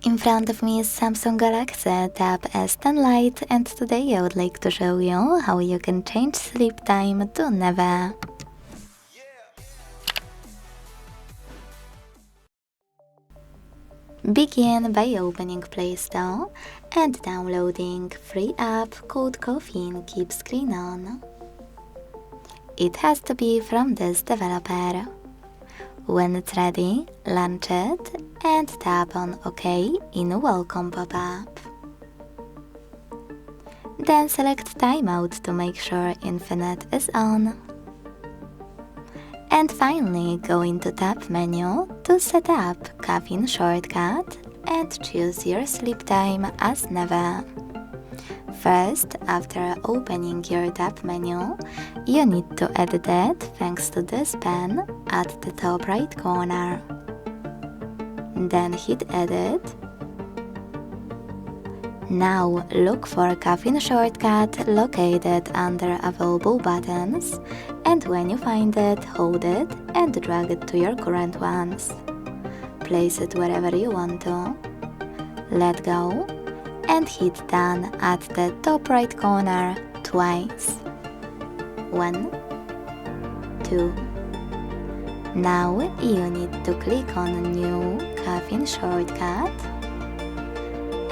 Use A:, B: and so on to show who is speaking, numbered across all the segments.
A: In front of me is Samsung Galaxy Tab S10 Lite, and today I would like to show you how you can change sleep time to never. Begin by opening Play Store and downloading free app called Caffeine Keep Screen On. It has to be from this developer. When it's ready, launch it and tap on OK in a welcome pop-up. Then select Timeout to make sure Infinite is on. And finally go into Tab menu to set up Caffeine shortcut and choose your sleep time as never. First, after opening your tab menu, you need to edit it thanks to this pen at the top right corner. Then hit edit. Now look for Caffeine shortcut located under available buttons, and when you find it, hold it and drag it to your current ones. Place it wherever you want to. Let go and hit done at the top right corner twice. 1, 2. Now you need to click on New Caffeine shortcut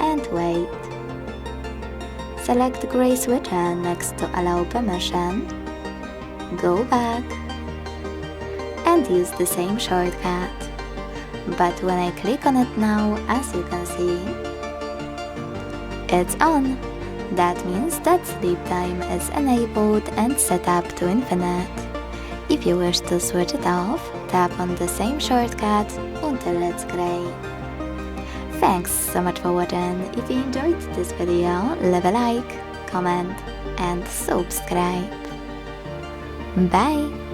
A: and wait. Select gray switcher next to Allow permission. Go back and use the same shortcut. But when I click on it now, as you can see, it's on. That means that sleep time is enabled and set up to infinite. If you wish to switch it off, tap on the same shortcut until it's gray. Thanks so much for watching. If you enjoyed this video, leave a like, comment and subscribe. Bye!